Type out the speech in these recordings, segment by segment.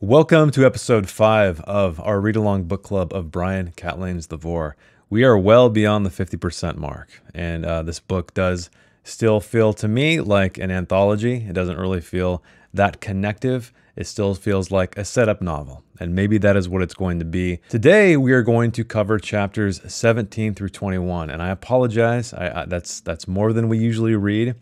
Welcome to episode 5 of our read-along book club of Bryan Catlain's The Vorrh. We are well beyond the 50% mark, and this book does still feel to me like an anthology. It doesn't really feel that connective. It still feels like a setup novel, and maybe that is what it's going to be. Today, we are going to cover chapters 17 through 21, and I apologize. That's more than we usually read,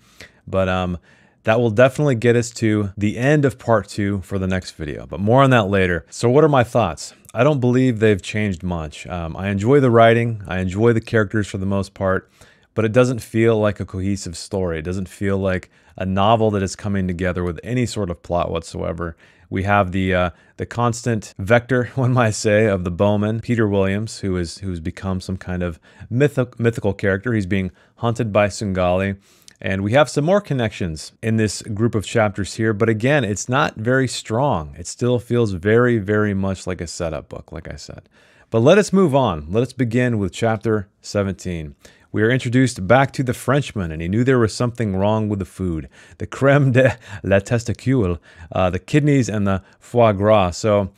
but that will definitely get us to the end of part 2 for the next video, but more on that later. So what are my thoughts? I don't believe they've changed much. I enjoy the writing. I enjoy the characters for the most part, but it doesn't feel like a cohesive story. It doesn't feel like a novel that is coming together with any sort of plot whatsoever. We have the constant vector, one might say, of the bowman, Peter Williams, who's become some kind of mythical character. He's being hunted by Svengali. And we have some more connections in this group of chapters here, but again, it's not very strong. It still feels very, very much like a setup book, like I said. But let us move on. Let us begin with chapter 17. We are introduced back to the Frenchman, and he knew there was something wrong with the food. The crème de la testicule, the kidneys and the foie gras. So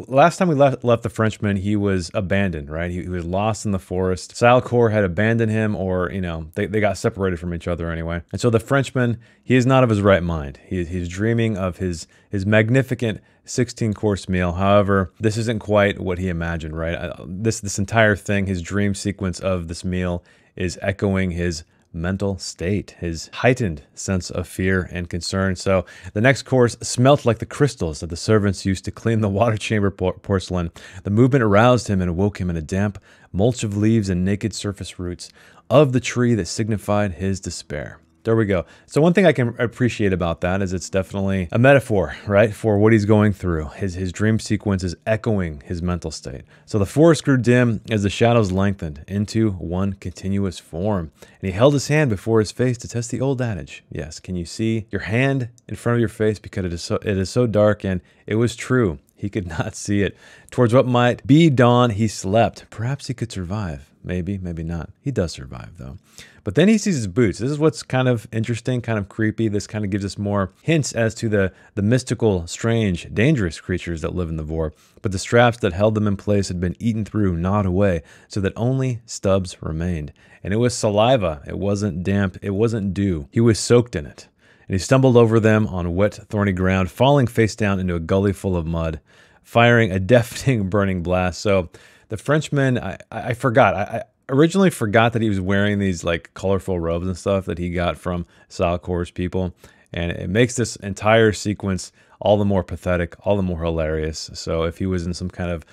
last time we left the Frenchman, he was abandoned, right? He was lost in the forest. Salcor had abandoned him, or, you know, they got separated from each other anyway. And so the Frenchman, he is not of his right mind. He's dreaming of his magnificent 16-course meal. However, this isn't quite what he imagined, right? This entire thing, his dream sequence of this meal, is echoing his mental state, his heightened sense of fear and concern. So the next course smelt like the crystals that the servants used to clean the water chamber porcelain. The movement aroused him and awoke him in a damp mulch of leaves and naked surface roots of the tree that signified his despair. There we go. So one thing I can appreciate about that is it's definitely a metaphor, right, for what he's going through. His dream sequence is echoing his mental state. So the forest grew dim as the shadows lengthened into one continuous form. And he held his hand before his face to test the old adage. Yes, can you see your hand in front of your face, because it is so dark? And it was true. He could not see it. Towards what might be dawn, he slept. Perhaps he could survive. Maybe, maybe not. He does survive, though. But then he sees his boots. This is what's kind of interesting, kind of creepy. This kind of gives us more hints as to the mystical, strange, dangerous creatures that live in the Vorrh. But the straps that held them in place had been eaten through, gnawed away, so that only stubs remained. And it was saliva. It wasn't damp. It wasn't dew. He was soaked in it. And he stumbled over them on wet, thorny ground, falling face down into a gully full of mud, firing a deafening, burning blast. So the Frenchman, I forgot. I originally forgot that he was wearing these like colorful robes and stuff that he got from Salcor's people. And it makes this entire sequence all the more pathetic, all the more hilarious. So if he was in some kind of,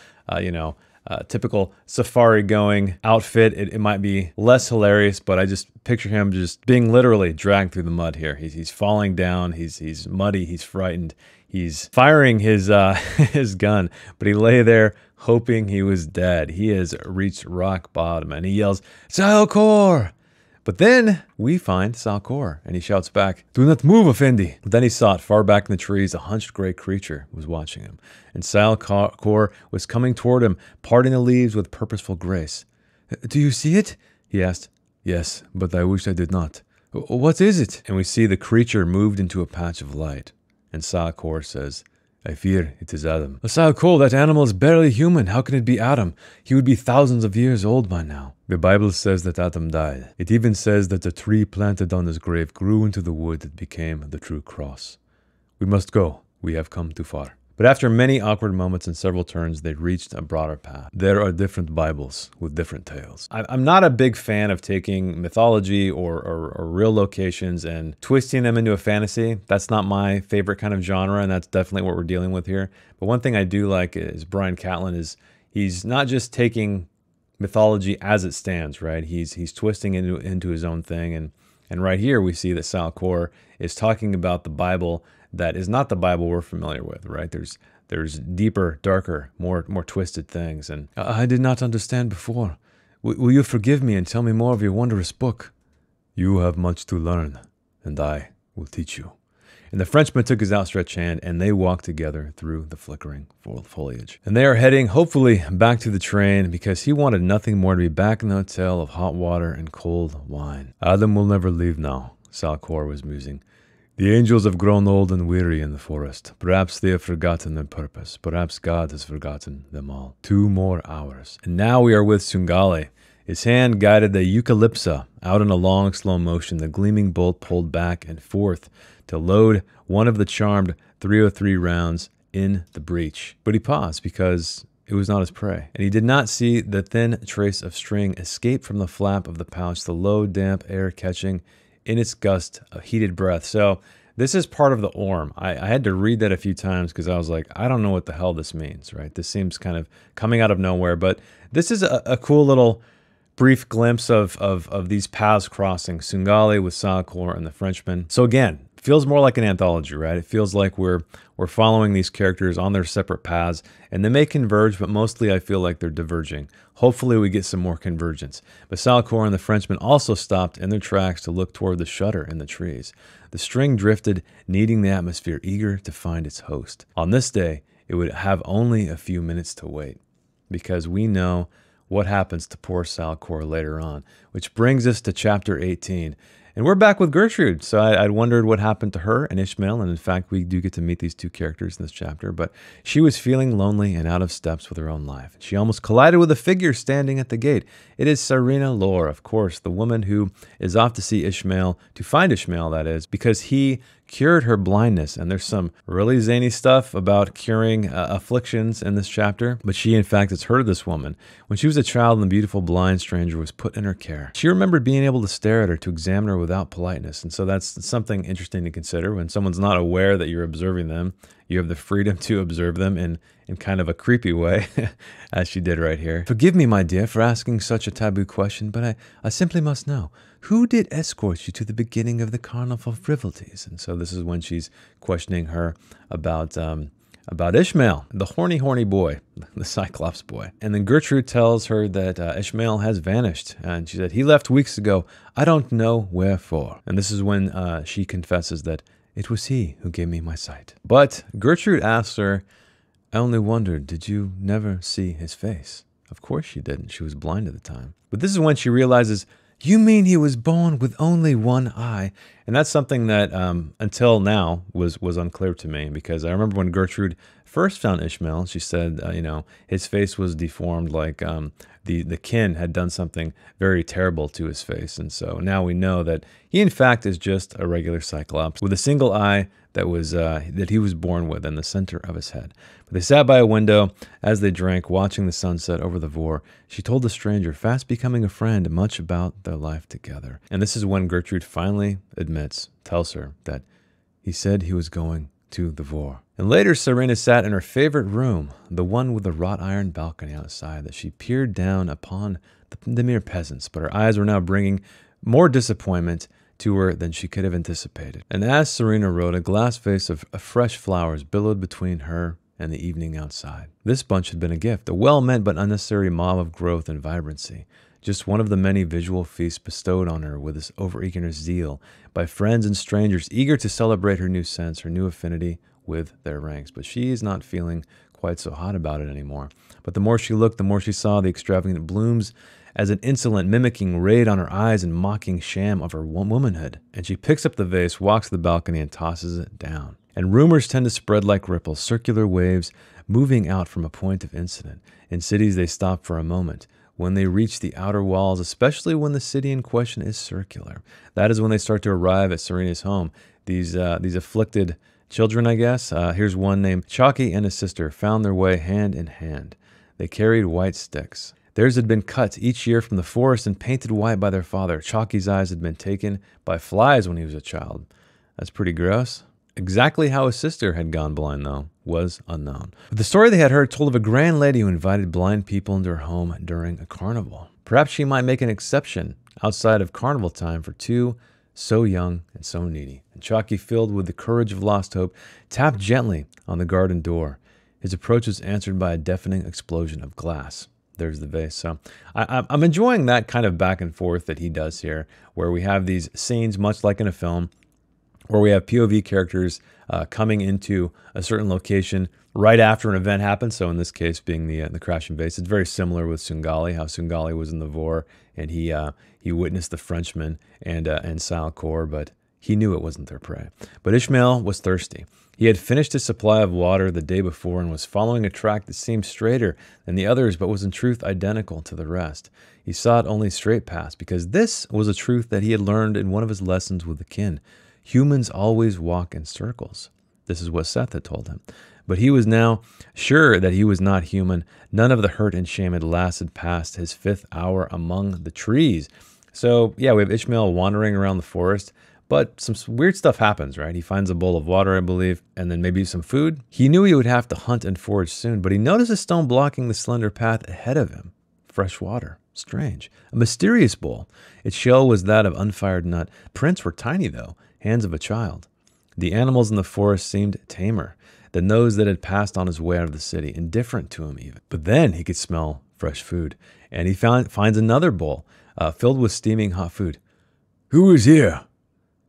typical safari-going outfit, it might be less hilarious, but I just picture him just being literally dragged through the mud here. He's falling down, he's muddy, he's frightened, he's firing his his gun, but he lay there hoping he was dead. He has reached rock bottom, and he yells, "Salcor!" But then we find Salcor, and he shouts back, "Do not move, Effendi." But then he saw it far back in the trees. A hunched gray creature was watching him, and Salcor was coming toward him, parting the leaves with purposeful grace. "Do you see it?" he asked. "Yes, but I wish I did not." "What is it?" And we see the creature moved into a patch of light, and Salcor says, "I fear it is Adam." "Salcor, that animal is barely human. How can it be Adam? He would be thousands of years old by now." "The Bible says that Adam died. It even says that the tree planted on his grave grew into the wood that became the true cross. We must go. We have come too far." But after many awkward moments and several turns, they reached a broader path. There are different Bibles with different tales. I'm not a big fan of taking mythology or real locations and twisting them into a fantasy. That's not my favorite kind of genre, and that's definitely what we're dealing with here. But one thing I do like is Bryan Catlain is he's not just taking mythology as it stands, right? He's twisting into his own thing, and right here we see that Salcor is talking about the Bible that is not the Bible we're familiar with, right? There's deeper, darker, more twisted things. And I did not understand before. Will you forgive me and tell me more of your wondrous book? You have much to learn, and I will teach you. And the Frenchman took his outstretched hand, and they walked together through the flickering foliage. And they are heading, hopefully, back to the train, because he wanted nothing more to be back in the hotel of hot water and cold wine. Adam will never leave now, Salcor was musing. The angels have grown old and weary in the forest. Perhaps they have forgotten their purpose. Perhaps God has forgotten them all. 2 more hours. And now we are with Sungale. His hand guided the Eucalypsa out in a long, slow motion. The gleaming bolt pulled back and forth to load one of the charmed 303 rounds in the breech. But he paused because it was not his prey, and he did not see the thin trace of string escape from the flap of the pouch, the low, damp air catching in its gust of heated breath. So this is part of the orm. I had to read that a few times because I was like, I don't know what the hell this means, right? This seems kind of coming out of nowhere, but this is a cool little brief glimpse of these paths crossing, Sungale with Salcor and the Frenchman. So again, feels more like an anthology, right? It feels like we're following these characters on their separate paths, and they may converge, but mostly I feel like they're diverging. Hopefully we get some more convergence. But Salcor and the Frenchman also stopped in their tracks to look toward the shutter in the trees. The string drifted, kneading the atmosphere, eager to find its host. On this day, it would have only a few minutes to wait, because we know what happens to poor Salcor later on, which brings us to chapter 18. And we're back with Gertrude. So I'd wondered what happened to her and Ishmael, and in fact, we do get to meet these two characters in this chapter, but she was feeling lonely and out of steps with her own life. She almost collided with a figure standing at the gate. It is Serena Lore, of course, the woman who is off to see Ishmael, to find Ishmael, that is, because he cured her blindness. And there's some really zany stuff about curing afflictions in this chapter, but she in fact has heard of this woman. When she was a child and the beautiful blind stranger was put in her care, she remembered being able to stare at her, to examine her without politeness. And so that's something interesting to consider. When someone's not aware that you're observing them, you have the freedom to observe them in kind of a creepy way, as she did right here. Forgive me, my dear, for asking such a taboo question, but I simply must know, who did escort you to the beginning of the carnival frivolities? And so this is when she's questioning her about Ishmael, the horny boy, the Cyclops boy. And then Gertrude tells her that Ishmael has vanished. And she said, he left weeks ago. I don't know wherefore. And this is when she confesses that it was he who gave me my sight. But Gertrude asks her, I only wondered, did you never see his face? Of course she didn't. She was blind at the time. But this is when she realizes, you mean he was born with only one eye? And that's something that until now was unclear to me, because I remember when Gertrude first found Ishmael, she said, his face was deformed, like the kin had done something very terrible to his face. And so now we know that he in fact is just a regular Cyclops with a single eye that he was born with in the center of his head. But they sat by a window as they drank, watching the sunset over the Vorrh. She told the stranger, fast becoming a friend, much about their life together. And this is when Gertrude finally tells her that he said he was going to the Vorrh. And later, Serena sat in her favorite room, the one with the wrought iron balcony outside, that she peered down upon the mere peasants. But her eyes were now bringing more disappointment to her than she could have anticipated. And as Serena wrote, a glass vase of fresh flowers billowed between her and the evening outside. This bunch had been a gift, a well-meant but unnecessary mob of growth and vibrancy. Just one of the many visual feasts bestowed on her with this overeagerness zeal by friends and strangers eager to celebrate her new sense, her new affinity with their ranks. But she is not feeling quite so hot about it anymore. But the more she looked, the more she saw the extravagant blooms as an insolent mimicking raid on her eyes and mocking sham of her womanhood. And she picks up the vase, walks to the balcony, and tosses it down. And rumors tend to spread like ripples, circular waves moving out from a point of incident. In cities, they stop for a moment. When they reach the outer walls, especially when the city in question is circular, that is when they start to arrive at Serena's home. These afflicted children, I guess. Here's one named Chalky and his sister found their way hand in hand. They carried white sticks. Theirs had been cut each year from the forest and painted white by their father. Chalky's eyes had been taken by flies when he was a child. That's pretty gross. Exactly how his sister had gone blind, though, was unknown. But the story they had heard told of a grand lady who invited blind people into her home during a carnival. Perhaps she might make an exception outside of carnival time for two so young and so needy. And Chalky, filled with the courage of lost hope, tapped gently on the garden door. His approach was answered by a deafening explosion of glass. There's the vase. So I'm enjoying that kind of back and forth that he does here, where we have these scenes, much like in a film, where we have POV characters coming into a certain location right after an event happens. So in this case, being the crashing vase, it's very similar with Sungale, how Sungale was in the Vorrh and he witnessed the Frenchman and Salcor, but He knew it wasn't their prey. But Ishmael was thirsty. He had finished his supply of water the day before and was following a track that seemed straighter than the others but was in truth identical to the rest. He sought only straight paths because this was a truth that he had learned in one of his lessons with the kin. Humans always walk in circles. This is what Seth had told him. But he was now sure that he was not human. None of the hurt and shame had lasted past his 5th hour among the trees. So, yeah, we have Ishmael wandering around the forest, but some weird stuff happens, right? He finds a bowl of water, I believe, and then maybe some food. He knew he would have to hunt and forage soon, but he noticed a stone blocking the slender path ahead of him. Fresh water. Strange. A mysterious bowl. Its shell was that of unfired nut. Prints were tiny, though, hands of a child. The animals in the forest seemed tamer than those that had passed on his way out of the city, indifferent to him even. But then he could smell fresh food, and he finds another bowl filled with steaming hot food. "Who is here?"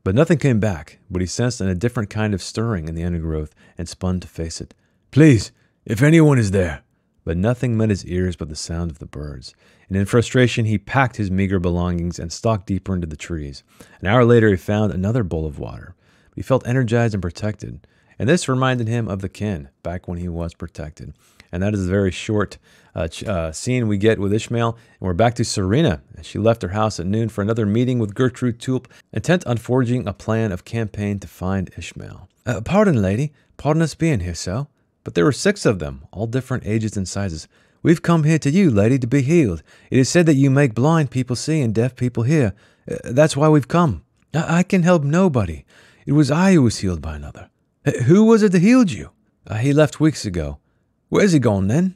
But nothing came back, but he sensed a different kind of stirring in the undergrowth and spun to face it. "Please, if anyone is there." But nothing met his ears but the sound of the birds. And in frustration, he packed his meager belongings and stalked deeper into the trees. An hour later, he found another bowl of water. He felt energized and protected. And this reminded him of the kin, back when he was protected. And that is a very short scene we get with Ishmael. And we're back to Serena. She left her house at noon for another meeting with Gertrude Tulp, intent on forging a plan of campaign to find Ishmael. "Pardon, lady. Pardon us being here so." But there were 6 of them, all different ages and sizes. "We've come here to you, lady, to be healed. It is said that you make blind people see and deaf people hear. That's why we've come." I can help nobody. It was I who was healed by another." "Who was it that healed you?" "He left weeks ago." "Where's he gone then?"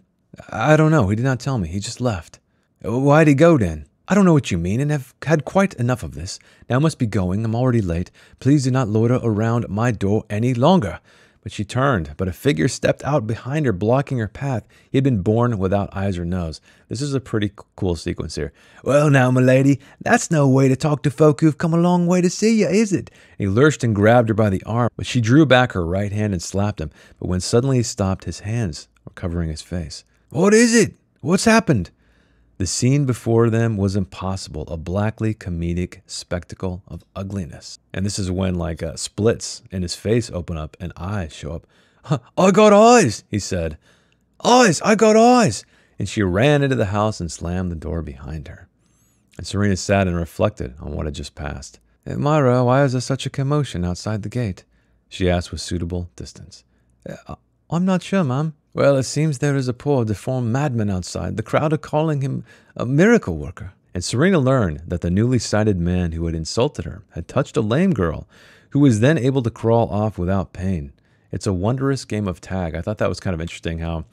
"I don't know. He did not tell me. He just left." "Why'd he go then?" "I don't know what you mean and have had quite enough of this. Now I must be going. I'm already late. Please do not loiter around my door any longer." But she turned, but a figure stepped out behind her, blocking her path. He had been born without eyes or nose. This is a pretty cool sequence here. "Well now, my lady, that's no way to talk to folk who've come a long way to see you, is it?" And he lurched and grabbed her by the arm, but she drew back her right hand and slapped him. But when suddenly he stopped, his hands were covering his face. "What is it? What's happened?" The scene before them was impossible, a blackly comedic spectacle of ugliness. And this is when splits in his face open up and eyes show up. "I got eyes," he said. "Eyes, I got eyes." And she ran into the house and slammed the door behind her. And Serena sat and reflected on what had just passed. "Myra, why is there such a commotion outside the gate?" she asked with suitable distance. "I'm not sure, ma'am." "Well, it seems there is a poor, deformed madman outside. The crowd are calling him a miracle worker." And Serena learned that the newly sighted man who had insulted her had touched a lame girl, who was then able to crawl off without pain. It's a wondrous game of tag. I thought that was kind of interesting how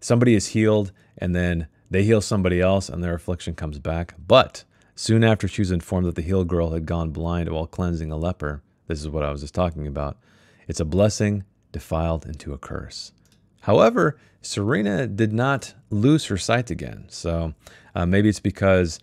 somebody is healed, and then they heal somebody else, and their affliction comes back. But soon after she was informed that the healed girl had gone blind while cleansing a leper, this is what I was just talking about. It's a blessing defiled into a curse. However, Serena did not lose her sight again. So maybe it's because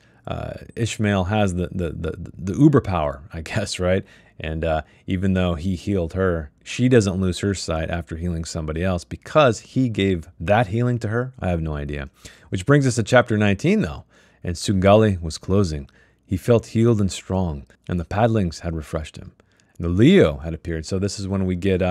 Ishmael has the uber power, I guess, right? And even though he healed her, she doesn't lose her sight after healing somebody else because he gave that healing to her. I have no idea. Which brings us to chapter 19, though. And Sungali was closing. He felt healed and strong, and the paddlings had refreshed him. And the Leo had appeared. So this is when we get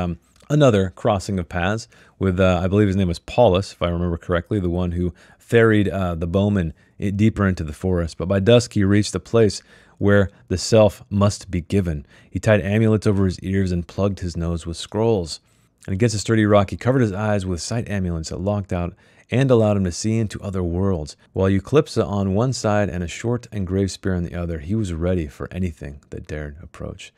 another crossing of paths with, I believe his name was Paulus, if I remember correctly, the one who ferried the bowman deeper into the forest. But by dusk, he reached the place where the self must be given. He tied amulets over his ears and plugged his nose with scrolls. And against a sturdy rock, he covered his eyes with sight amulets that locked out and allowed him to see into other worlds. While Eucalypsa on one side and a short engraved spear on the other, he was ready for anything that dared approach.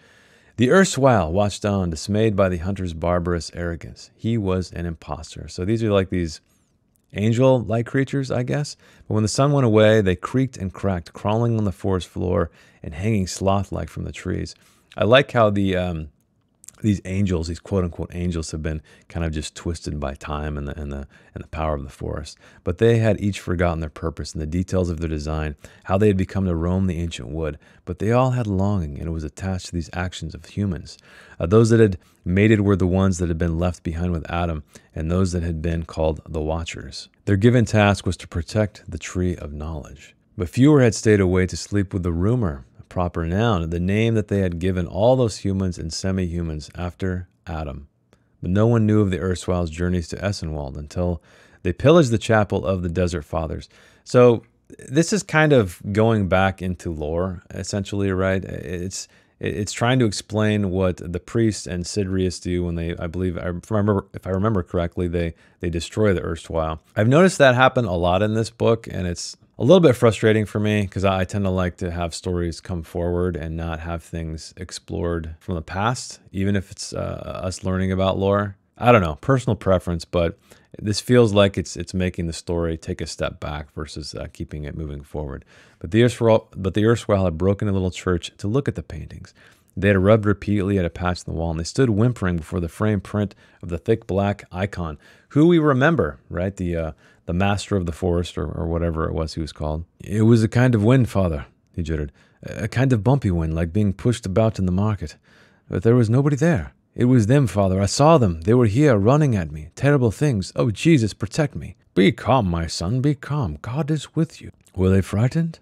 The erstwhile watched on, dismayed by the hunter's barbarous arrogance. He was an imposter. So these are like these angel-like creatures, I guess. But when the sun went away, they creaked and cracked, crawling on the forest floor and hanging sloth-like from the trees. I like how these angels, these quote-unquote angels, have been kind of just twisted by time and the power of the forest. But they had each forgotten their purpose and the details of their design, how they had become to roam the ancient wood. But they all had longing, and it was attached to these actions of humans. Those that had mated were the ones that had been left behind with Adam, and those that had been called the Watchers. Their given task was to protect the tree of knowledge. But fewer had stayed away to sleep with the rumor proper noun, the name that they had given all those humans and semi-humans after Adam. But no one knew of the erstwhile's journeys to Essenwald until they pillaged the chapel of the Desert Fathers. So this is kind of going back into lore, essentially, right? It's trying to explain what the priests and Sidrius do when they, I believe, if I remember correctly, they destroy the erstwhile. I've noticed that happen a lot in this book, and it's a little bit frustrating for me because I tend to like to have stories come forward and not have things explored from the past, even if it's us learning about lore. I don't know, personal preference, but this feels like it's making the story take a step back versus keeping it moving forward. But the erstwhile had broken a little church to look at the paintings. They had rubbed repeatedly at a patch in the wall, and they stood whimpering before the framed print of the thick black icon, who we remember, right? The master of the forest, or whatever it was he was called. It was a kind of wind, Father, he jittered. A kind of bumpy wind, like being pushed about in the market. But there was nobody there. It was them, Father. I saw them. They were here, running at me. Terrible things. Oh, Jesus, protect me. Be calm, my son. Be calm. God is with you. Were they frightened?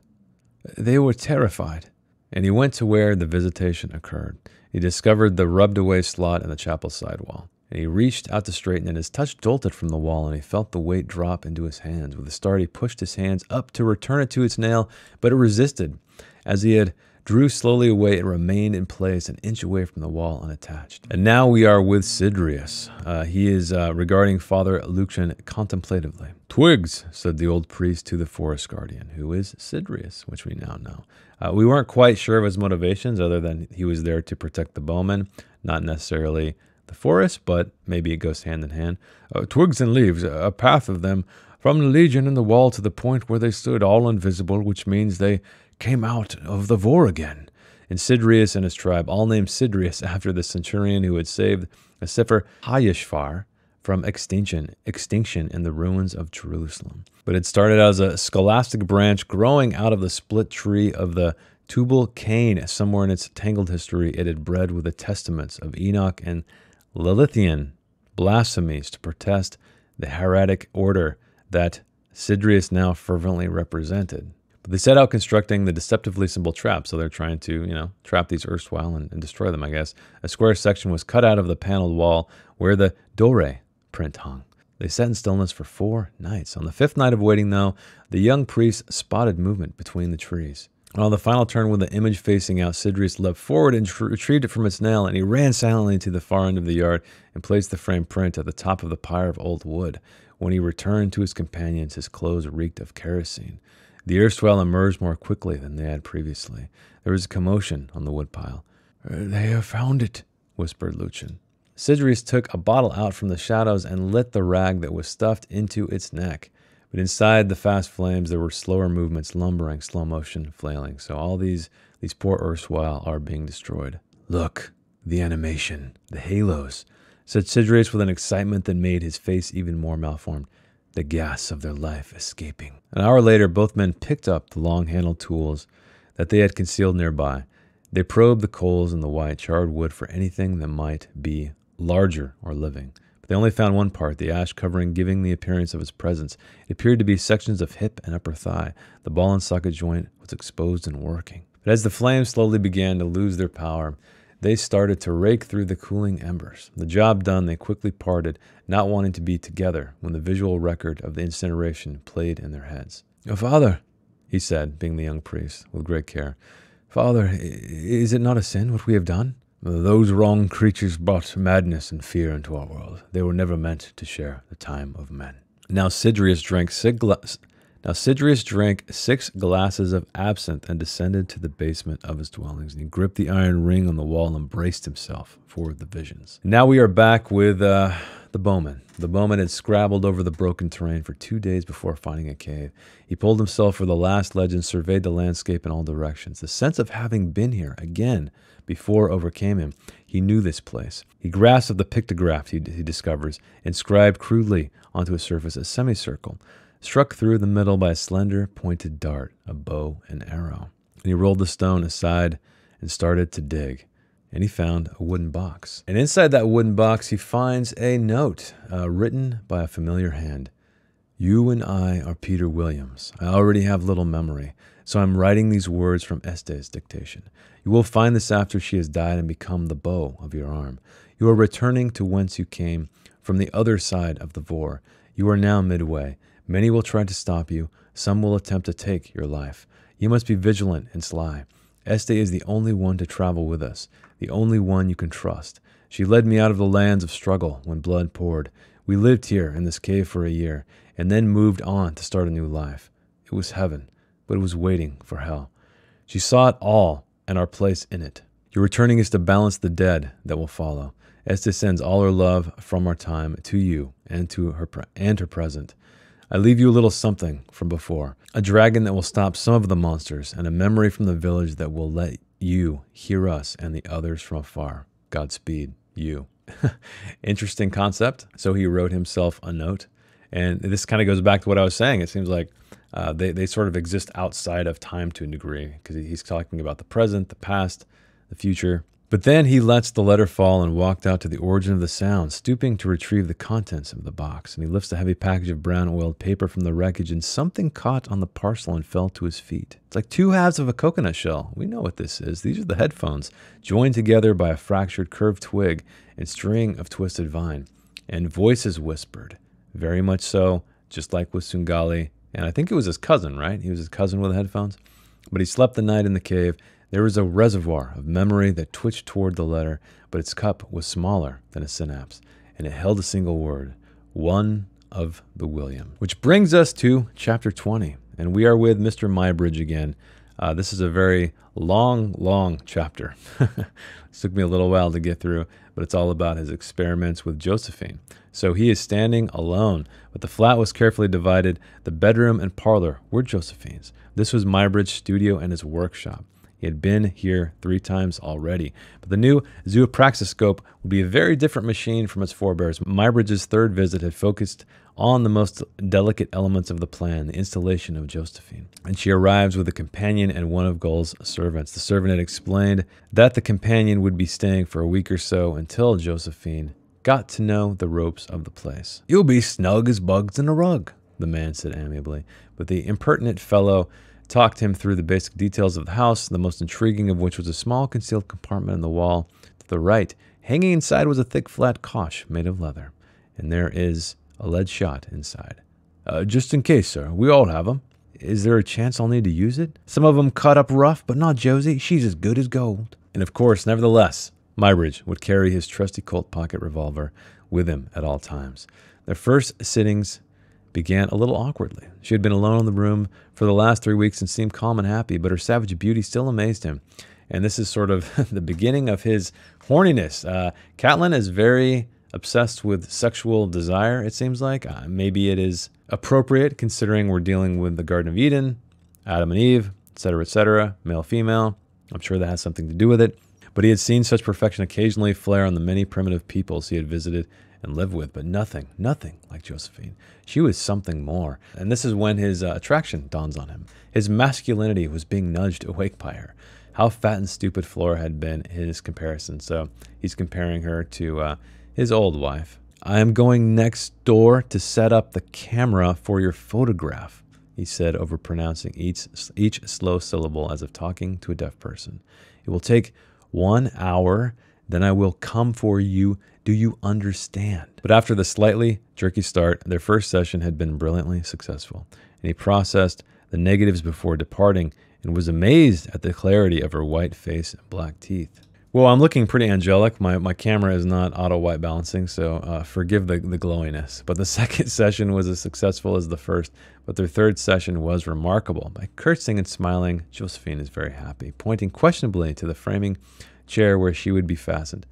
They were terrified. And he went to where the visitation occurred. He discovered the rubbed-away slot in the chapel sidewall. And he reached out to straighten it. His touch jolted from the wall, and he felt the weight drop into his hands. With a start, he pushed his hands up to return it to its nail, but it resisted. As he had drew slowly away, it remained in place an inch away from the wall unattached. And now we are with Sidrius. He is regarding Father Lucian contemplatively. Twigs, said the old priest to the forest guardian, who is Sidrius, which we now know. We weren't quite sure of his motivations, other than he was there to protect the bowmen, not necessarily the forest, but maybe it goes hand in hand. Twigs and leaves, a path of them, from the legion in the wall to the point where they stood, all invisible, which means they came out of the Vorrh again. And Sidrius and his tribe, all named Sidrius after the centurion who had saved a Sefer Hayeshfar from extinction in the ruins of Jerusalem. But it started as a scholastic branch growing out of the split tree of the Tubal Cain. Somewhere in its tangled history, it had bred with the testaments of Enoch and Lilithian blasphemies to protest the heretic order that Sidrius now fervently represented. But they set out constructing the deceptively simple trap, so they're trying to, trap these erstwhile and destroy them, I guess. A square section was cut out of the paneled wall where the Dore print hung. They sat in stillness for 4 nights. On the 5th night of waiting, though, the young priest spotted movement between the trees. And on the final turn, with the image facing out, Sidrius leapt forward and retrieved it from its nail, and he ran silently to the far end of the yard and placed the framed print at the top of the pyre of old wood. When he returned to his companions, his clothes reeked of kerosene. The erstwhile emerged more quickly than they had previously. There was a commotion on the woodpile. They have found it, whispered Lucian. Sidrius took a bottle out from the shadows and lit the rag that was stuffed into its neck. But inside the fast flames, there were slower movements, lumbering, slow motion, flailing. So all these poor erstwhile are being destroyed. Look, the animation, the halos, said Sidrius with an excitement that made his face even more malformed. The gas of their life escaping. An hour later, both men picked up the long-handled tools that they had concealed nearby. They probed the coals and the white charred wood for anything that might be larger or living. But they only found one part, the ash covering giving the appearance of its presence. It appeared to be sections of hip and upper thigh. The ball and socket joint was exposed and working. But as the flames slowly began to lose their power, they started to rake through the cooling embers. The job done, they quickly parted, not wanting to be together when the visual record of the incineration played in their heads. Father, he said, being the young priest, with great care. Father, is it not a sin what we have done? Those wrong creatures brought madness and fear into our world. They were never meant to share the time of men. Now Sidrius drank 6 glasses of absinthe and descended to the basement of his dwellings. And he gripped the iron ring on the wall and braced himself for the visions. Now we are back with the bowman. The bowman had scrabbled over the broken terrain for 2 days before finding a cave. He pulled himself for the last ledge and surveyed the landscape in all directions. The sense of having been here again before overcame him. He knew this place. He grasped the pictograph he discovers, inscribed crudely onto a surface a semicircle, struck through the middle by a slender, pointed dart, a bow and arrow. And he rolled the stone aside and started to dig. And he found a wooden box. And inside that wooden box, he finds a note written by a familiar hand. You and I are Peter Williams. I already have little memory, So I'm writing these words from Este's dictation. You will find this after she has died and become the bow of your arm. You are returning to whence you came, from the other side of the Vorrh. You are now midway. Many will try to stop you. Some will attempt to take your life. You must be vigilant and sly. Este is the only one to travel with us, the only one you can trust. She led me out of the lands of struggle when blood poured. We lived here in this cave for a year, and then moved on to start a new life. It was heaven, but it was waiting for hell. She saw it all and our place in it. Your returning is to balance the dead that will follow. Este sends all her love from our time to you and to her present. I leave you a little something from before, a dragon that will stop some of the monsters, and a memory from the village that will let you hear us and the others from afar. Godspeed, you. Interesting concept. So he wrote himself a note, and this kind of goes back to what I was saying. It seems like they sort of exist outside of time to a degree, because he's talking about the present, the past, the future. But then he lets the letter fall and walked out to the origin of the sound, stooping to retrieve the contents of the box. And he lifts a heavy package of brown oiled paper from the wreckage, and something caught on the parcel and fell to his feet. It's like two halves of a coconut shell. We know what this is. These are the headphones, joined together by a fractured curved twig and string of twisted vine. And voices whispered, very much so, just like with Sungali. And I think it was his cousin, right? He was his cousin with the headphones. But he slept the night in the cave. There was a reservoir of memory that twitched toward the letter, but its cup was smaller than a synapse, and it held a single word, one of the William. Which brings us to chapter 20, and we are with Mr. Muybridge again. This is a very long chapter. It took me a little while to get through, but it's all about his experiments with Josephine. So he is standing alone, but the flat was carefully divided. The bedroom and parlor were Josephine's. This was Muybridge's studio and his workshop. He had been here 3 times already, but the new zoopraxiscope would be a very different machine from its forebears. Muybridge's 3rd visit had focused on the most delicate elements of the plan, the installation of Josephine. And she arrives with a companion and one of Gull's servants. The servant had explained that the companion would be staying for a week or so until Josephine got to know the ropes of the place. "You'll be snug as bugs in a rug," the man said amiably, but the impertinent fellow talked him through the basic details of the house, the most intriguing of which was a small concealed compartment in the wall to the right. Hanging inside was a thick flat coche made of leather, and there is a lead shot inside. "Just in case, sir. We all have 'em. Is there a chance I'll need to use it? Some of 'em cut up rough, but not Josie. She's as good as gold." And of course, nevertheless, Muybridge would carry his trusty Colt pocket revolver with him at all times. Their first sittings began a little awkwardly. She had been alone in the room for the last 3 weeks and seemed calm and happy, but her savage beauty still amazed him. And this is sort of the beginning of his horniness. Catelyn is very obsessed with sexual desire, it seems like. Maybe it is appropriate considering we're dealing with the Garden of Eden, Adam and Eve, etc., male, female. I'm sure that has something to do with it. But he had seen such perfection occasionally flare on the many primitive peoples he had visited and lived with, but nothing like Josephine. She was something more. And this is when his attraction dawns on him. His masculinity was being nudged awake by her. How fat and stupid Flora had been in his comparison. So he's comparing her to his old wife. "I am going next door to set up the camera for your photograph," he said, overpronouncing each slow syllable as if talking to a deaf person. "It will take 1 hour, then I will come for you. Do you understand?" But after the slightly jerky start, their first session had been brilliantly successful, and he processed the negatives before departing and was amazed at the clarity of her white face and black teeth. Well, I'm looking pretty angelic. My camera is not auto white balancing, so forgive the glowiness. But the second session was as successful as the first, but their third session was remarkable. By curtsing and smiling, Josephine is very happy, pointing questionably to the framing chair where she would be fastened.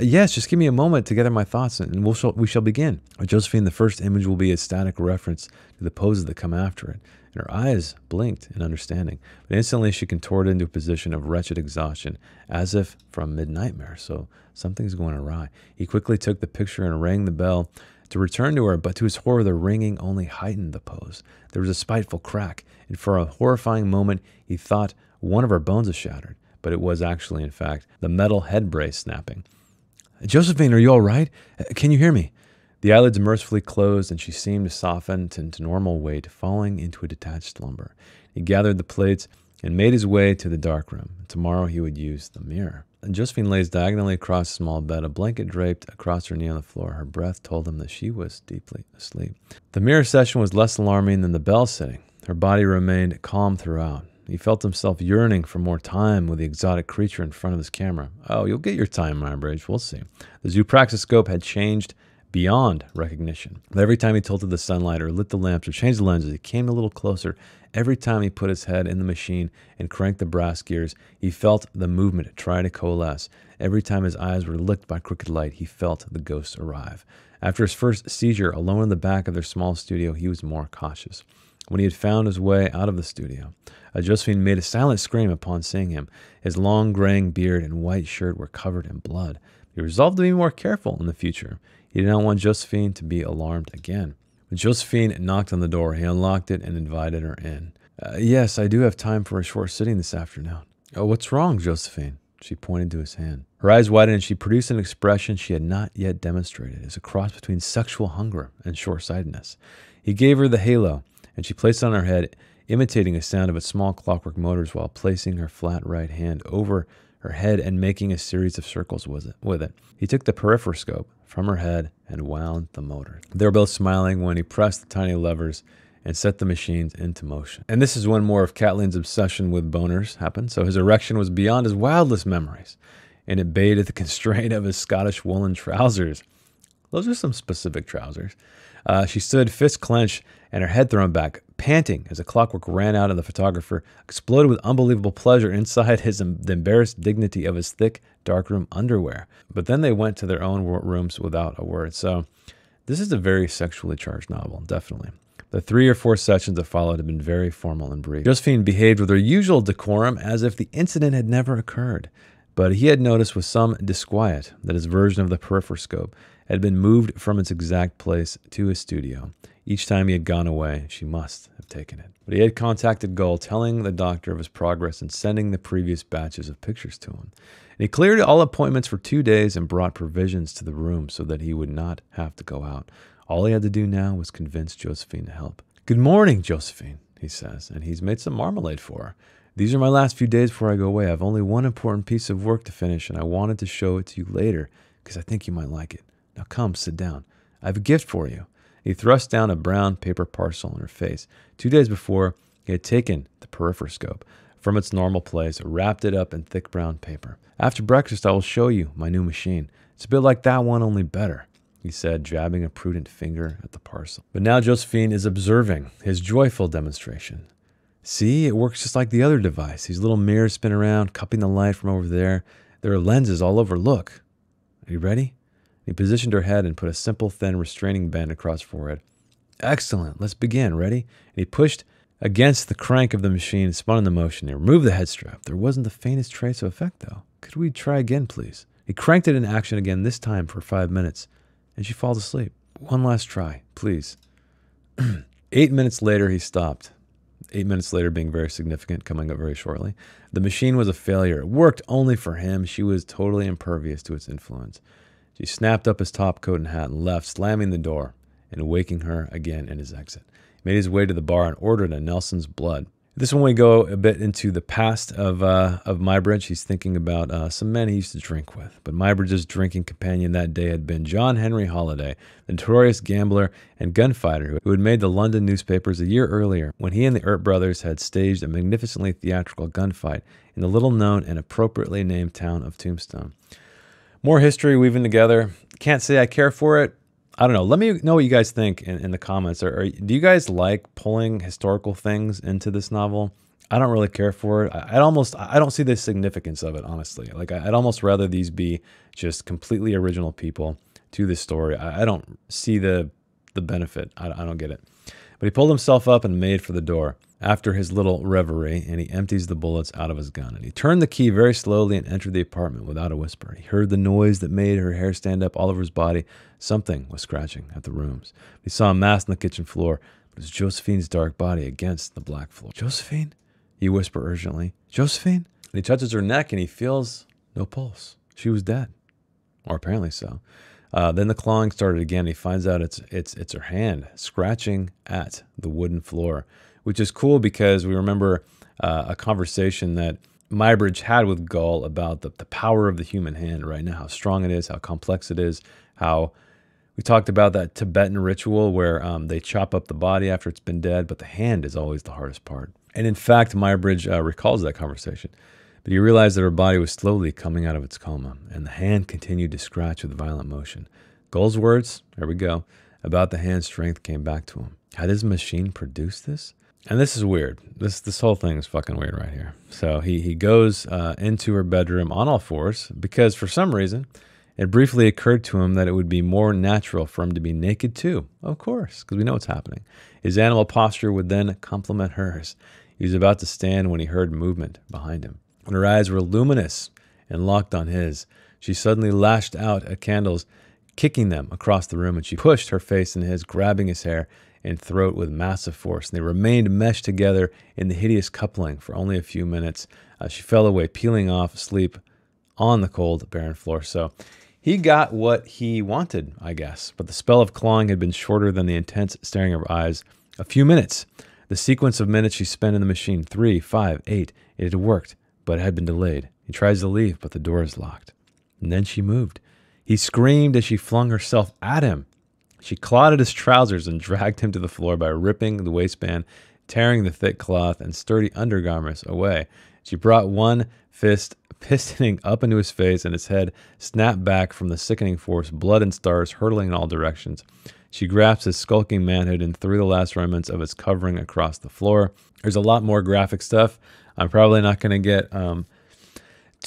"Yes, just give me a moment to gather my thoughts, and we shall begin." Josephine, the first image will be a static reference to the poses that come after it. And her eyes blinked in understanding, but instantly she contorted into a position of wretched exhaustion, as if from mid-nightmare. So something's going awry. He quickly took the picture and rang the bell to return to her, but to his horror, the ringing only heightened the pose. There was a spiteful crack, and for a horrifying moment, he thought one of her bones was shattered, but it was actually, in fact, the metal head brace snapping. "Josephine, are you all right? Can you hear me?" The eyelids mercifully closed, and she seemed to soften to normal weight, falling into a detached slumber. He gathered the plates and made his way to the dark room. Tomorrow he would use the mirror. And Josephine lays diagonally across a small bed, a blanket draped across her knee on the floor. Her breath told him that she was deeply asleep. The mirror session was less alarming than the bell sitting. Her body remained calm throughout. He felt himself yearning for more time with the exotic creature in front of his camera. Oh, you'll get your time, Muybridge. We'll see. The zoopraxiscope had changed beyond recognition. But every time he tilted the sunlight or lit the lamps or changed the lenses, he came a little closer. Every time he put his head in the machine and cranked the brass gears, he felt the movement try to coalesce. Every time his eyes were licked by crooked light, he felt the ghost arrive. After his first seizure, alone in the back of their small studio, he was more cautious. When he had found his way out of the studio, Josephine made a silent scream upon seeing him. His long graying beard and white shirt were covered in blood. He resolved to be more careful in the future. He did not want Josephine to be alarmed again. When Josephine knocked on the door, he unlocked it and invited her in. Yes, I do have time for a short sitting this afternoon. Oh, what's wrong, Josephine? She pointed to his hand. Her eyes widened and she produced an expression she had not yet demonstrated, as a cross between sexual hunger and short-sightedness. He gave her the halo, and she placed it on her head, imitating a sound of its small clockwork motors while placing her flat right hand over her head and making a series of circles with it. He took the peripheroscope from her head and wound the motor. They were both smiling when he pressed the tiny levers and set the machines into motion. And this is when more of Kathleen's obsession with boners happened, so his erection was beyond his wildest memories, and it bayed at the constraint of his Scottish woolen trousers. Those are some specific trousers. She stood, fists clenched, and her head thrown back, panting as the clockwork ran out and the photographer exploded with unbelievable pleasure inside the embarrassed dignity of his thick, darkroom underwear. But then they went to their own rooms without a word. So this is a very sexually charged novel, definitely. The 3 or 4 sessions that followed had been very formal and brief. Josephine behaved with her usual decorum as if the incident had never occurred. But he had noticed with some disquiet that his version of the peripheroscope had been moved from its exact place to his studio. Each time he had gone away, she must have taken it. But he had contacted Gull, telling the doctor of his progress and sending the previous batches of pictures to him. And he cleared all appointments for 2 days and brought provisions to the room so that he would not have to go out. All he had to do now was convince Josephine to help. "Good morning, Josephine," he says, and he's made some marmalade for her. "These are my last few days before I go away. I have only one important piece of work to finish, and I wanted to show it to you later because I think you might like it. Now come, sit down. I have a gift for you." He thrust down a brown paper parcel in her face. 2 days before, he had taken the peripheroscope from its normal place, wrapped it up in thick brown paper. "After breakfast, I will show you my new machine. It's a bit like that one, only better," he said, jabbing a prudent finger at the parcel. But now Josephine is observing his joyful demonstration. "See, it works just like the other device. These little mirrors spin around, cupping the light from over there. There are lenses all over. Look. Are you ready?" He positioned her head and put a simple, thin restraining band across her forehead. "Excellent. Let's begin. Ready?" And he pushed against the crank of the machine and spun into motion. He removed the head strap. There wasn't the faintest trace of effect, though. "Could we try again, please?" He cranked it in action again, this time for 5 minutes, and she falls asleep. "One last try, please." 8 minutes later, he stopped. 8 minutes later being very significant, coming up very shortly. The machine was a failure. It worked only for him. She was totally impervious to its influence. She snapped up his top coat and hat and left, slamming the door and waking her again in his exit. He made his way to the bar and ordered a Nelson's Blood. This one we go a bit into the past of Muybridge. He's thinking about some men he used to drink with. But Muybridge's drinking companion that day had been John Henry Holliday, the notorious gambler and gunfighter who had made the London newspapers a year earlier when he and the Earp brothers had staged a magnificently theatrical gunfight in the little-known and appropriately named town of Tombstone. More history weaving together. Can't say I care for it. I don't know. Let me know what you guys think in the comments. Do you guys like pulling historical things into this novel? I don't really care for it. I don't see the significance of it, honestly. Like I'd almost rather these be just completely original people to this story. I don't see the benefit. I don't get it. But he pulled himself up and made for the door after his little reverie, and he empties the bullets out of his gun. And he turned the key very slowly and entered the apartment without a whisper. He heard the noise that made her hair stand up all over his body. Something was scratching at the rooms. He saw a mass on the kitchen floor, but it was Josephine's dark body against the black floor. "Josephine?" he whispered urgently. "Josephine?" And he touches her neck, and he feels no pulse. She was dead, or apparently so. Then the clawing started again. He finds out it's her hand scratching at the wooden floor. which is cool because we remember a conversation that Muybridge had with Gull about the power of the human hand right now, how strong it is, how complex it is, how we talked about that Tibetan ritual where they chop up the body after it's been dead, but the hand is always the hardest part. And in fact, Muybridge recalls that conversation. But he realized that her body was slowly coming out of its coma, and the hand continued to scratch with violent motion. Gull's words, there we go, about the hand's strength came back to him. Had his machine produced this? And this is weird. This whole thing is fucking weird right here. So he goes into her bedroom on all fours because for some reason, it briefly occurred to him that it would be more natural for him to be naked too. Of course, because we know what's happening. His animal posture would then complement hers. He was about to stand when he heard movement behind him. When her eyes were luminous and locked on his, she suddenly lashed out at candles, kicking them across the room, and she pushed her face in his, grabbing his hair and throat with massive force. And they remained meshed together in the hideous coupling for only a few minutes. She fell away, peeling off asleep on the cold, barren floor. So he got what he wanted, I guess. But the spell of clawing had been shorter than the intense staring of her eyes. A few minutes. The sequence of minutes she spent in the machine, 3, 5, 8. It had worked, but it had been delayed. He tries to leave, but the door is locked. And then she moved. He screamed as she flung herself at him. She clawed at his trousers and dragged him to the floor by ripping the waistband, tearing the thick cloth and sturdy undergarments away. She brought one fist pistoning up into his face, and his head snapped back from the sickening force, blood and stars hurtling in all directions. She grasped his skulking manhood and threw the last remnants of its covering across the floor. There's a lot more graphic stuff. I'm probably not going to get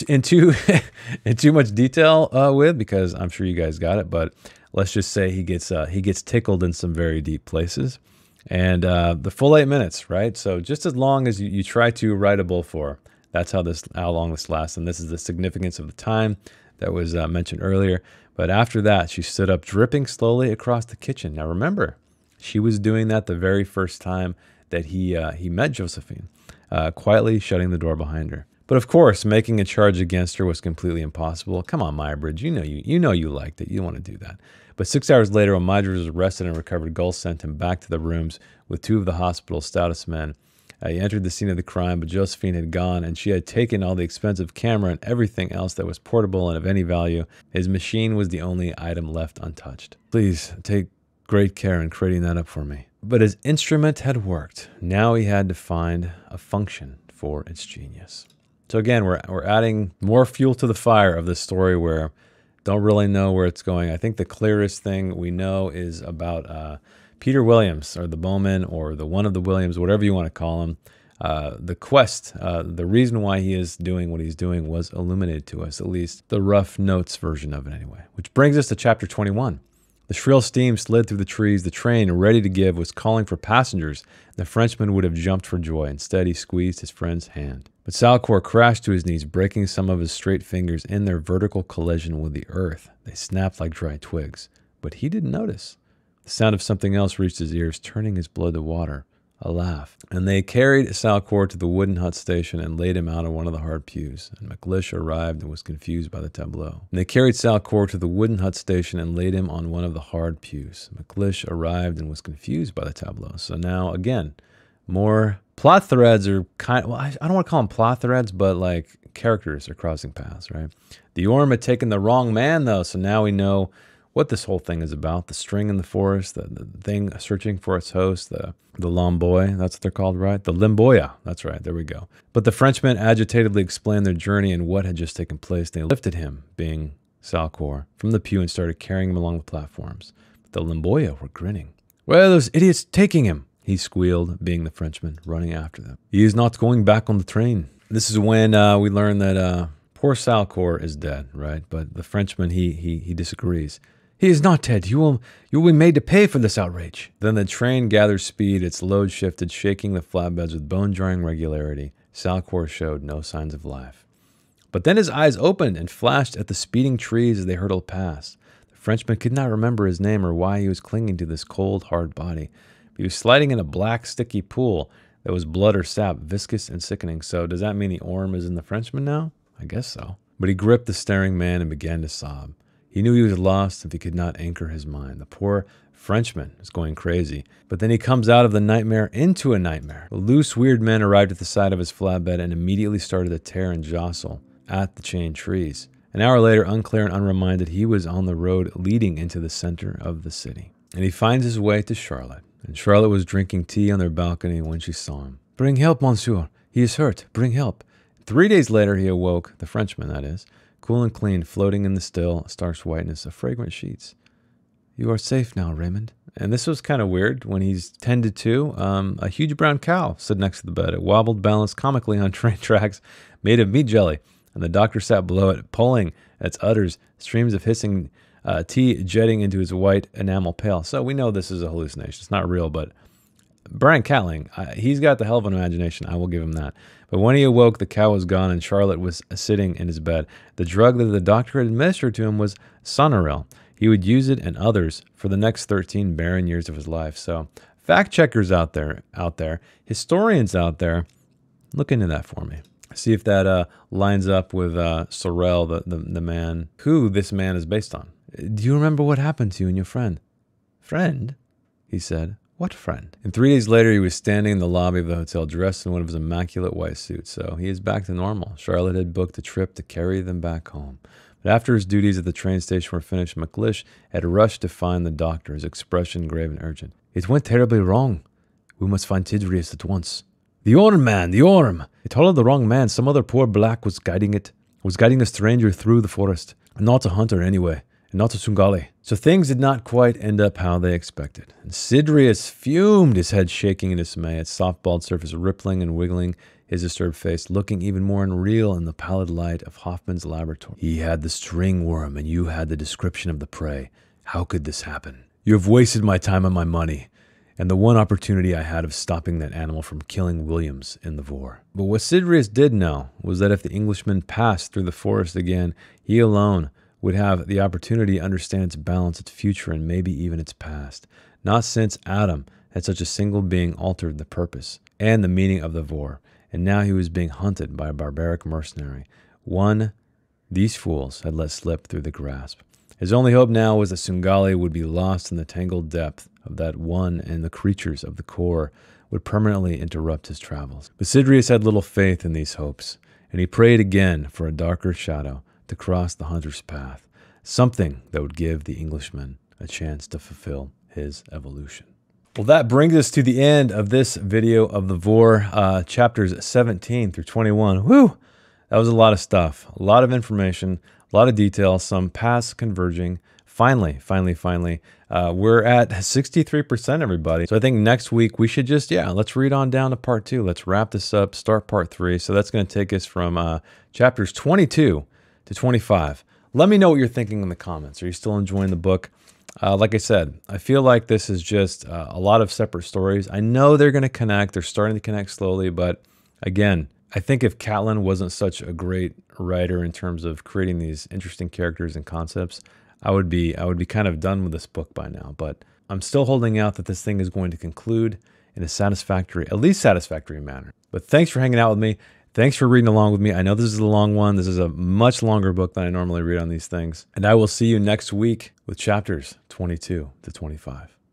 in too much detail with, because I'm sure you guys got it, but let's just say he gets tickled in some very deep places. And the full 8 minutes, right? So just as long as you try to ride a bull for, that's how long this lasts. And this is the significance of the time that was mentioned earlier. But after that, she stood up, dripping slowly across the kitchen. Now remember, she was doing that the very first time that he met Josephine, quietly shutting the door behind her. But of course, making a charge against her was completely impossible. Come on, Muybridge, you know you liked it. You don't want to do that. But 6 hours later, when Muybridge was arrested and recovered, Gull sent him back to the rooms with 2 of the hospital's stoutest men. He entered the scene of the crime, but Josephine had gone, and she had taken all the expensive camera and everything else that was portable and of any value. His machine was the only item left untouched. Please take great care in creating that up for me. But his instrument had worked. Now he had to find a function for its genius. So again, we're adding more fuel to the fire of this story where don't really know where it's going. I think the clearest thing we know is about Peter Williams, or the Bowman, or the one of the Williams, whatever you want to call him. The quest, the reason why he is doing what he's doing was illuminated to us, at least the rough notes version of it anyway. Which brings us to chapter 21. The shrill steam slid through the trees. The train, ready to give, was calling for passengers. The Frenchman would have jumped for joy. Instead, he squeezed his friend's hand. But Salcor crashed to his knees, breaking some of his straight fingers in their vertical collision with the earth. They snapped like dry twigs. But he didn't notice. The sound of something else reached his ears, turning his blood to water. A laugh. And they carried Salcor to the wooden hut station and laid him out on one of the hard pews. And McLish arrived and was confused by the tableau. And they carried Salcor to the wooden hut station and laid him on one of the hard pews. McLish arrived and was confused by the tableau. So now, again, more plot threads are kind of, well, I don't want to call them plot threads, but like characters are crossing paths, right? The Orm had taken the wrong man, though, so now we know what this whole thing is about. The string in the forest, the thing searching for its host, the Lomboy, that's what they're called, right? The Limboya, that's right, there we go. But the Frenchmen agitatedly explained their journey and what had just taken place. They lifted him, being Salcor, from the pew and started carrying him along the platforms. But the Limboya were grinning. "Where are those idiots taking him?" he squealed, being the Frenchman, running after them. "He is not going back on the train." This is when we learn that poor Salcor is dead, right? But the Frenchman, he disagrees. "He is not dead. You will be made to pay for this outrage." Then the train gathered speed, its load shifted, shaking the flatbeds with bone-jarring regularity. Salcor showed no signs of life. But then his eyes opened and flashed at the speeding trees as they hurtled past. The Frenchman could not remember his name or why he was clinging to this cold, hard body. He was sliding in a black, sticky pool that was blood or sap, viscous and sickening. So does that mean the Orm is in the Frenchman now? I guess so. But he gripped the staring man and began to sob. He knew he was lost if he could not anchor his mind. The poor Frenchman is going crazy. But then he comes out of the nightmare into a nightmare. The loose, weird men arrived at the side of his flatbed and immediately started to tear and jostle at the chained trees. An hour later, unclear and unreminded, he was on the road leading into the center of the city. And he finds his way to Charlotte. And Charlotte was drinking tea on their balcony when she saw him. "Bring help, monsieur. He is hurt. Bring help." 3 days later, he awoke, the Frenchman that is, cool and clean, floating in the still, starch whiteness of fragrant sheets. "You are safe now, Raymond." And this was kind of weird. When he's tended to, a huge brown cow stood next to the bed. It wobbled, balanced comically on train tracks made of meat jelly. And the doctor sat below it, pulling at its udders, streams of hissing tea jetting into his white enamel pail. So we know this is a hallucination. It's not real, but Brian Catling, he's got the hell of an imagination. I will give him that. But when he awoke, the cow was gone and Charlotte was sitting in his bed. The drug that the doctor had administered to him was Sonoril. He would use it and others for the next 13 barren years of his life. So fact checkers out there, historians out there, look into that for me. See if that lines up with Sorel, the man who this man is based on. "Do you remember what happened to you and your friend?" "Friend?" he said. "What friend?" And 3 days later, he was standing in the lobby of the hotel dressed in one of his immaculate white suits. So he is back to normal. Charlotte had booked a trip to carry them back home. But after his duties at the train station were finished, McLeish had rushed to find the doctor, his expression grave and urgent. "It went terribly wrong. We must find Tidrius at once." "The Orm, man, the Orm!" It followed the wrong man. Some other poor black was guiding the stranger through the forest. Not a hunter anyway, and not a Sungali. So things did not quite end up how they expected. And Sidrius fumed, his head shaking in dismay, its soft-bald surface rippling and wiggling his disturbed face, looking even more unreal in the pallid light of Hoffman's laboratory. "He had the string worm, and you had the description of the prey. How could this happen? You have wasted my time and my money, and the one opportunity I had of stopping that animal from killing Williams in the Vorrh." But what Sidrius did know was that if the Englishman passed through the forest again, he alone would have the opportunity to understand its balance, its future, and maybe even its past. Not since Adam had such a single being altered the purpose and the meaning of the Vorrh, and now he was being hunted by a barbaric mercenary, one these fools had let slip through the grasp. His only hope now was that Sungali would be lost in the tangled depth of that one, and the creatures of the core would permanently interrupt his travels. But Sidrius had little faith in these hopes, and he prayed again for a darker shadow to cross the hunter's path, something that would give the Englishman a chance to fulfill his evolution. Well, that brings us to the end of this video of the Vorrh, chapters 17 through 21. Whew! That was a lot of stuff, a lot of information, a lot of detail, some paths converging. Finally, we're at 63%, everybody. So I think next week we should just, let's read on down to part 2. Let's wrap this up, start part 3. So that's going to take us from chapters 22 to 25. Let me know what you're thinking in the comments. Are you still enjoying the book? Like I said, I feel like this is just a lot of separate stories. I know they're going to connect. They're starting to connect slowly, but again, I think if Catlin wasn't such a great writer in terms of creating these interesting characters and concepts, I would be kind of done with this book by now. But I'm still holding out that this thing is going to conclude in a satisfactory, at least satisfactory manner. But thanks for hanging out with me. Thanks for reading along with me. I know this is a long one. This is a much longer book than I normally read on these things. And I will see you next week with chapters 22 to 25.